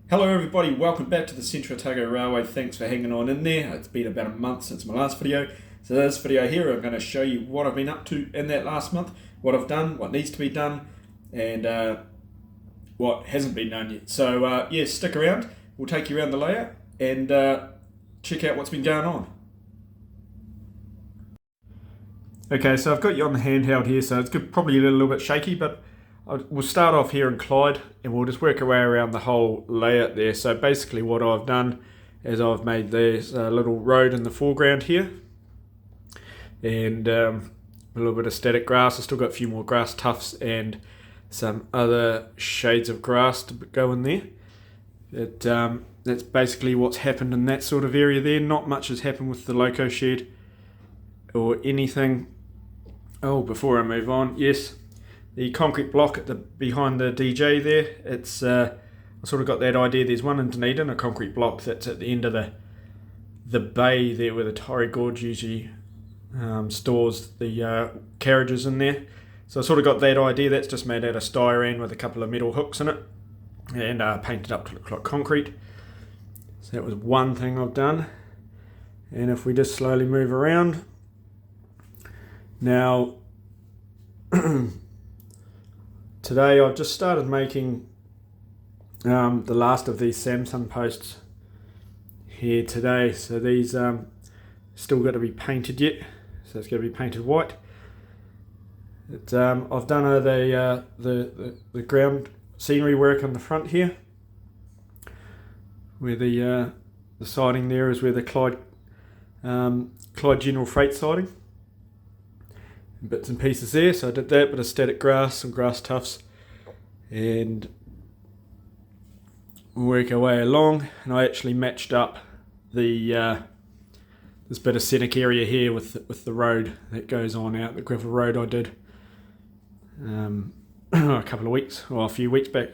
Hello everybody, welcome back to the Central Otago Railway. Thanks for hanging on in there. It's been about a month since my last video. So this video here, I'm going to show you what I've been up to in that last month, what I've done, what needs to be done, and what hasn't been done yet. So yeah, stick around. We'll take you around the layout and check out what's been going on. Okay, so I've got you on the handheld here, so it's probably a little bit shaky, but we'll start off here in Clyde and we'll just work our way around the whole layout there. So basically what I've done is I've made this little road in the foreground here and a little bit of static grass. I've still got a few more grass tufts and some other shades of grass to go in there. That's basically what's happened in that sort of area there. Not much has happened with the loco shed or anything. Oh, before I move on, yes, the concrete block behind the DJ there, it's I sort of got that idea. There's one in Dunedin, a concrete block that's at the end of the bay there where the Torrey Gorge usually stores the carriages in there. So I sort of got that idea. That's just made out of styrene with a couple of metal hooks in it and painted up to look like concrete. So that was one thing I've done. And if we just slowly move around. Now, today I've just started making the last of these Samsung posts here today. So these still got to be painted yet. So it's going to be painted white. I've done the ground scenery work on the front here, where the siding there is where the Clyde General Freight siding. Bits and pieces there, so I did that, bit of static grass, some grass tufts, and work our way along. And I actually matched up the this bit of scenic area here with the road that goes on out, the gravel road I did a couple of weeks, or a few weeks back.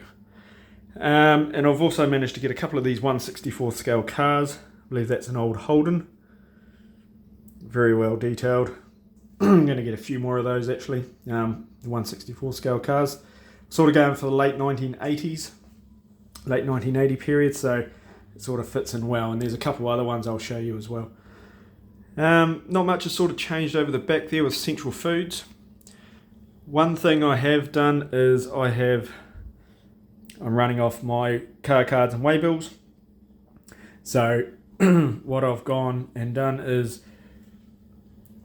And I've also managed to get a couple of these 1/64 scale cars. I believe that's an old Holden, very well detailed. I'm going to get a few more of those actually, the 1/64 scale cars. Sort of going for the late 1980s, late 1980 period, so it sort of fits in well. And there's a couple of other ones I'll show you as well. Not much has sort of changed over the back there with Central Foods. One thing I have done is I'm running off my car cards and waybills. So what I've gone and done is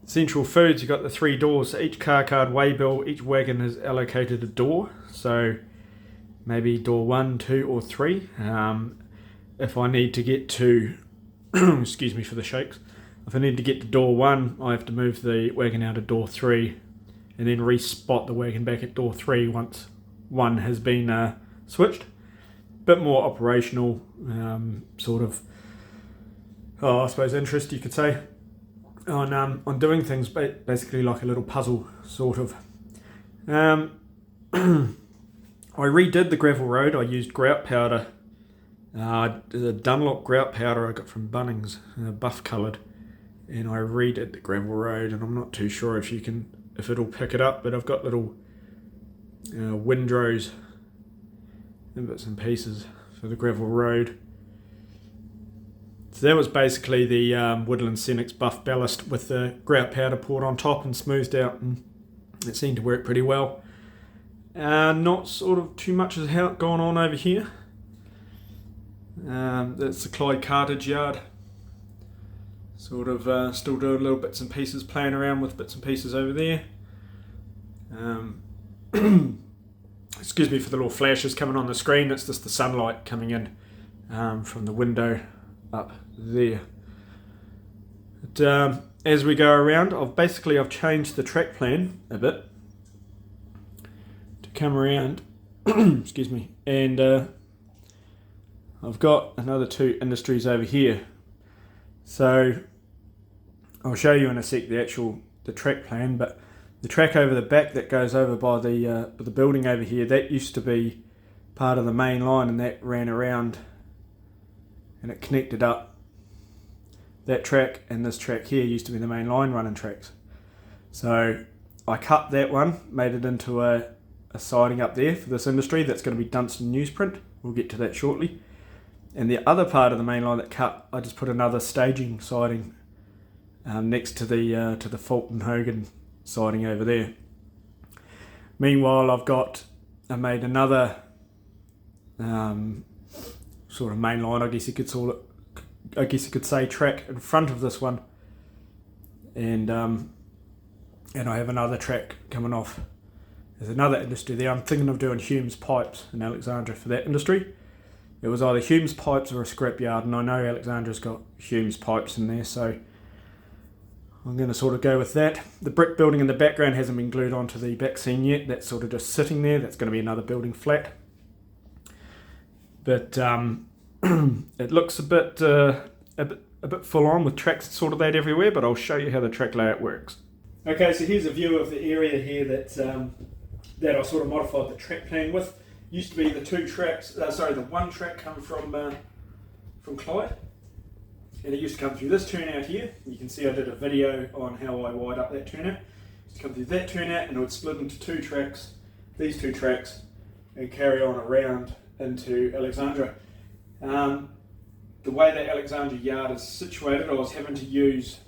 Central Foods, you've got the 3 doors. So each car card waybill, each wagon is allocated a door. So maybe door 1, 2 or 3. If I need to get to, excuse me for the shakes, if I need to get to door 1, I have to move the wagon out of door 3 and then respot the wagon back at door 3 once 1 has been switched. Bit more operational sort of, I suppose, interest you could say. On doing things basically like a little puzzle sort of. I redid the gravel road. I used grout powder, the Dunlop grout powder I got from Bunnings, buff coloured, and I redid the gravel road. And I'm not too sure if it'll pick it up, but I've got little windrows and bits and pieces for the gravel road. So that was basically the Woodland Scenics buff ballast with the grout powder poured on top and smoothed out, and it seemed to work pretty well. Not sort of too much has gone on over here. That's the Clyde Cartage yard. Sort of still doing little bits and pieces, playing around with bits and pieces over there. Excuse me for the little flashes coming on the screen. It's just the sunlight coming in from the window up there. But, as we go around, I've changed the track plan a bit to come around. Excuse me, and I've got another 2 industries over here. So I'll show you in a sec the track plan, but the track over the back that goes over by the building over here, that used to be part of the main line, and that ran around and it connected up. That track and this track here used to be the main line running tracks. So I cut that one, made it into a siding up there for this industry that's going to be Dunstan newsprint. We'll get to that shortly. And the other part of the main line that cut, I just put another staging siding next to the Fulton Hogan siding over there. Meanwhile, I made another sort of main line, I guess you could say, track in front of this one, and I have another track coming off. There's another industry there. I'm thinking of doing Hume's Pipes in Alexandra for that industry. It was either Hume's Pipes or a scrapyard, and I know Alexandra's got Hume's Pipes in there, so I'm going to sort of go with that. The brick building in the background hasn't been glued onto the back seam yet. That's sort of just sitting there. That's going to be another building flat. But it looks a bit full on with tracks sort of that everywhere, but I'll show you how the track layout works. Okay, so here's a view of the area here that I sort of modified the track plan with. Used to be the the one track come from Clyde, and it used to come through this turnout here. You can see I did a video on how I wired up that turnout. It used to come through that turnout, and it would split into two tracks, these two tracks, and carry on around into Alexandra. The way that Alexandra Yard is situated, I was having to use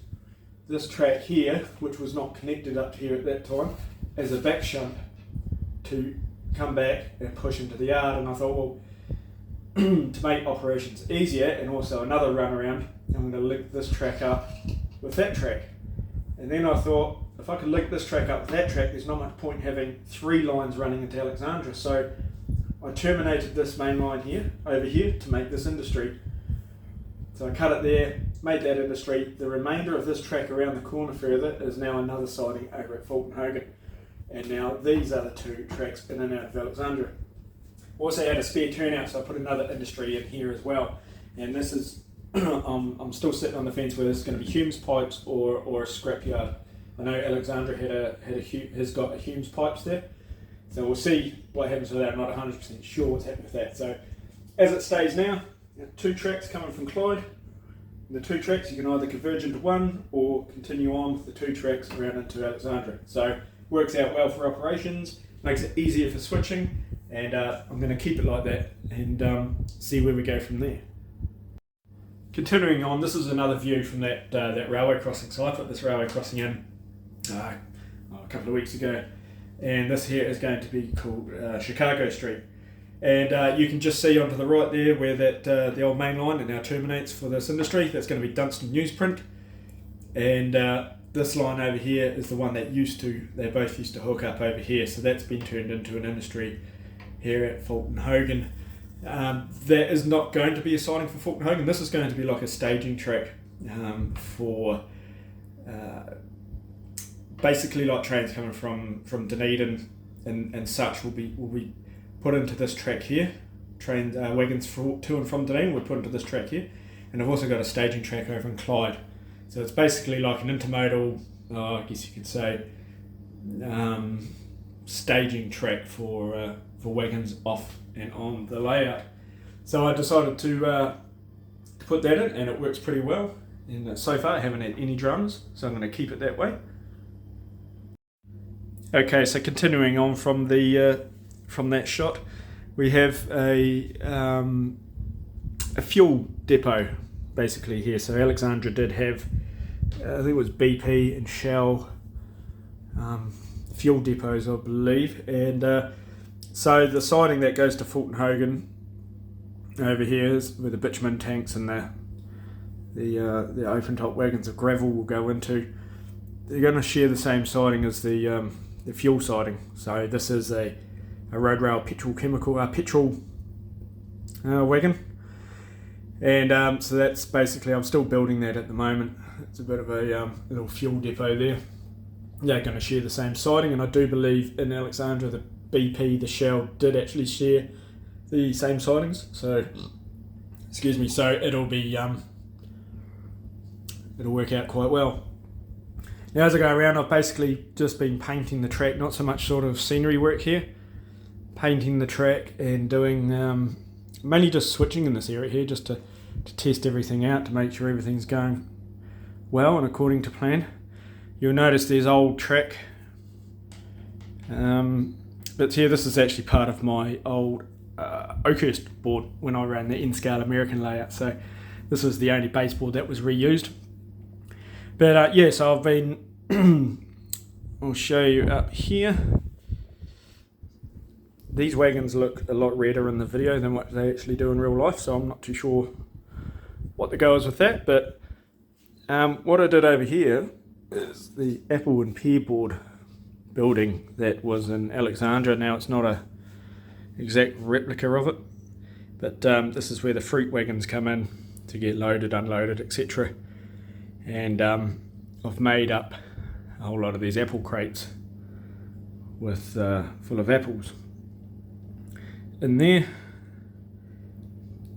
this track here, which was not connected up here at that time, as a back shunt to come back and push into the yard. And I thought, well, to make operations easier and also another run around, I'm going to link this track up with that track. And then I thought, if I could link this track up with that track, there's not much point having three lines running into Alexandra. So I terminated this main line here, over here, to make this industry. So I cut it there, made that industry. The remainder of this track around the corner further is now another siding over at Fulton Hogan. And now these are the two tracks in and out of Alexandra. Also had a spare turnout, so I put another industry in here as well. And this is, I'm still sitting on the fence whether it's going to be Hume's Pipes or a scrapyard. I know Alexandra has got a Hume's Pipes there. So we'll see what happens with that. I'm not 100% sure what's happening with that. So as it stays now, two tracks coming from Clyde. The two tracks, you can either converge into one or continue on with the two tracks around into Alexandra. So works out well for operations, makes it easier for switching, and I'm going to keep it like that and see where we go from there. Continuing on, this is another view from that railway crossing. So I put this railway crossing in a couple of weeks ago, and this here is going to be called Chicago Street. And you can just see onto the right there where that the old main line now terminates for this industry. That's going to be Dunstan Newsprint, and this line over here is the one that they both used to hook up over here. So that's been turned into an industry here at Fulton Hogan. That is not going to be a siding for Fulton Hogan. This is going to be like a staging track for basically like trains coming from Dunedin and such will be put into this track here. Wagons to and from Dunedin will put into this track here. And I've also got a staging track over in Clyde. So it's basically like an intermodal, I guess you could say, staging track for wagons off and on the layout. So I decided to put that in, and it works pretty well. And so far I haven't had any dramas, so I'm going to keep it that way. Okay, so continuing on from that shot, we have a fuel depot basically here. So Alexandra did have, I think it was BP and Shell fuel depots, I believe, and so the siding that goes to Fulton Hogan over here is where the bitumen tanks and the open top wagons of gravel will go into. They're going to share the same siding as the fuel siding. So this is a road rail petrol wagon. And so that's basically, I'm still building that at the moment. It's a bit of a little fuel depot there. They're going to share the same siding, and I do believe in Alexandra the BP, the Shell did actually share the same sidings. So, excuse me. So it'll work out quite well. Now as I go around, I've basically just been painting the track, not so much sort of scenery work here. Painting the track and doing mainly just switching in this area here, just to test everything out, to make sure everything's going well and according to plan. You'll notice there's old track bits here. This is actually part of my old Oakhurst board when I ran the N-scale American layout, so this was the only baseboard that was reused. But yeah, so I've been I'll show you up here. These wagons look a lot redder in the video than what they actually do in real life, so I'm not too sure what the go is with that. But what I did over here is the apple and pear board building that was in Alexandra. Now it's not a exact replica of it, but this is where the fruit wagons come in to get loaded, unloaded, etc. And I've made up a whole lot of these apple crates with full of apples in there.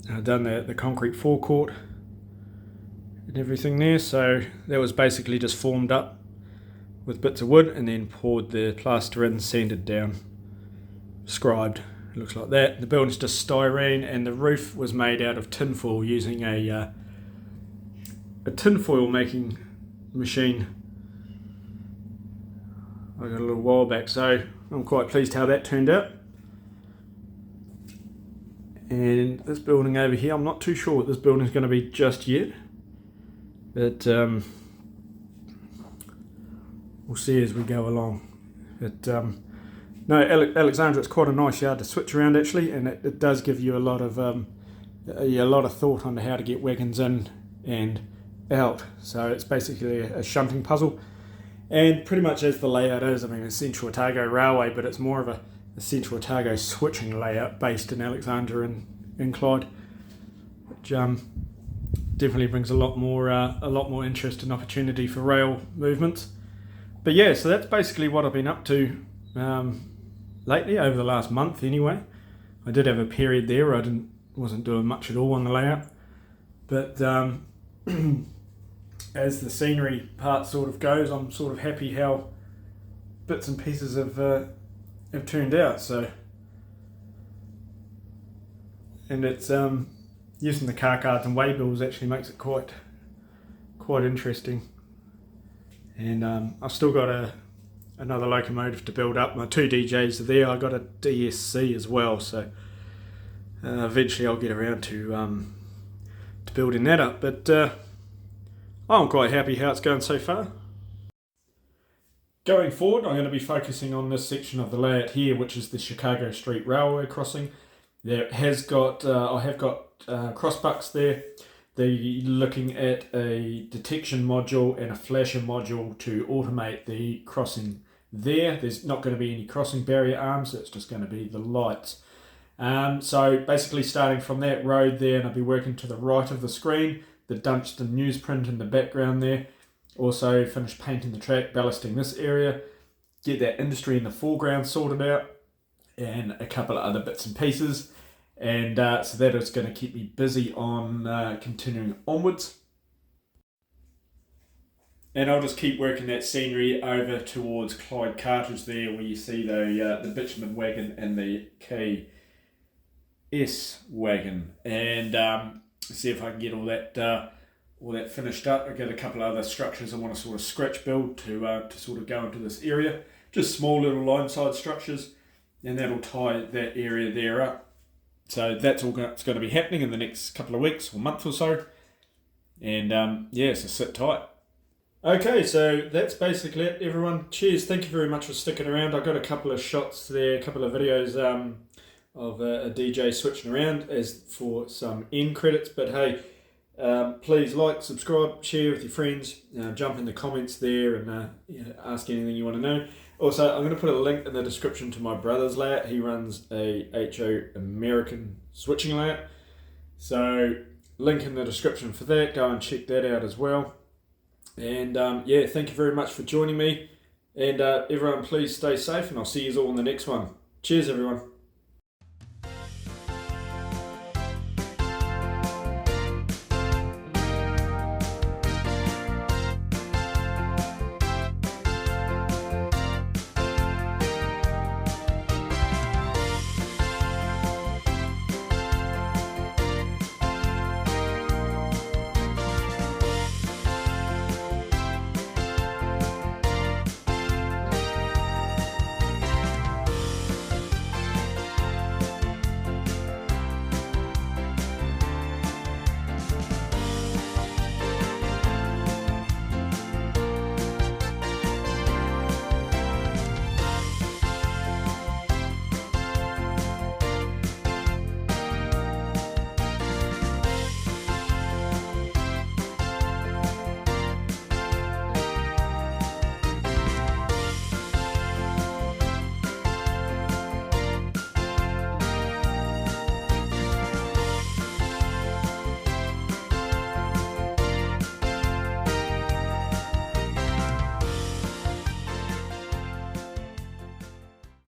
I've done the concrete forecourt and everything there, so that was basically just formed up with bits of wood and then poured the plaster in, sanded down, scribed. It looks like that. The building's just styrene, and the roof was made out of tinfoil using a tinfoil making machine I got a little while back, so I'm quite pleased how that turned out. And this building over here, I'm not too sure what this building's going to be just yet, but we'll see as we go along. But no, Alexandra, it's quite a nice yard to switch around actually, and it does give you a lot of thought on how to get wagons in and out. So it's basically a shunting puzzle, and pretty much as the layout is, I mean, it's Central Otago Railway, but it's more of a Central Otago switching layout based in Alexandra and Clyde, which definitely brings a lot more interest and opportunity for rail movements. But yeah, so that's basically what I've been up to lately, over the last month anyway. I did have a period there where I wasn't doing much at all on the layout, but as the scenery part sort of goes, I'm sort of happy how bits and pieces have turned out. So, and it's using the car cards and waybills actually makes it quite interesting. And I've still got another locomotive to build up. My two DJs are there. I got a DSC as well, so eventually I'll get around to building that up. But I'm quite happy how it's going so far. Going forward, I'm going to be focusing on this section of the layout here, which is the Chicago Street Railway crossing. There has got I have got crossbucks there. They're looking at a detection module and a flasher module to automate the crossing there. There's not going to be any crossing barrier arms, it's just going to be the lights. So basically starting from that road there, and I'll be working to the right of the screen, the Dunstan newsprint in the background there. Also finish painting the track, ballasting this area, get that industry in the foreground sorted out, and a couple of other bits and pieces. And so that is going to keep me busy on continuing onwards. And I'll just keep working that scenery over towards Clyde Cartridge there, where you see the bitumen wagon and the KS wagon, and see if I can get all that finished up. I've got a couple of other structures I want to sort of scratch build to sort of go into this area. Just small little line side structures, and that'll tie that area there up. So that's all it's going to be happening in the next couple of weeks or month or so. And yeah, so sit tight. Okay, so that's basically it, everyone. Cheers, thank you very much for sticking around. I got a couple of shots there, a couple of videos of a DJ switching around as for some end credits. But hey, please like, subscribe, share with your friends, jump in the comments there and ask anything you want to know. Also, I'm going to put a link in the description to my brother's layout. He runs a HO American switching layout. So, link in the description for that. Go and check that out as well. And yeah, thank you very much for joining me. And everyone, please stay safe, and I'll see you all in the next one. Cheers, everyone.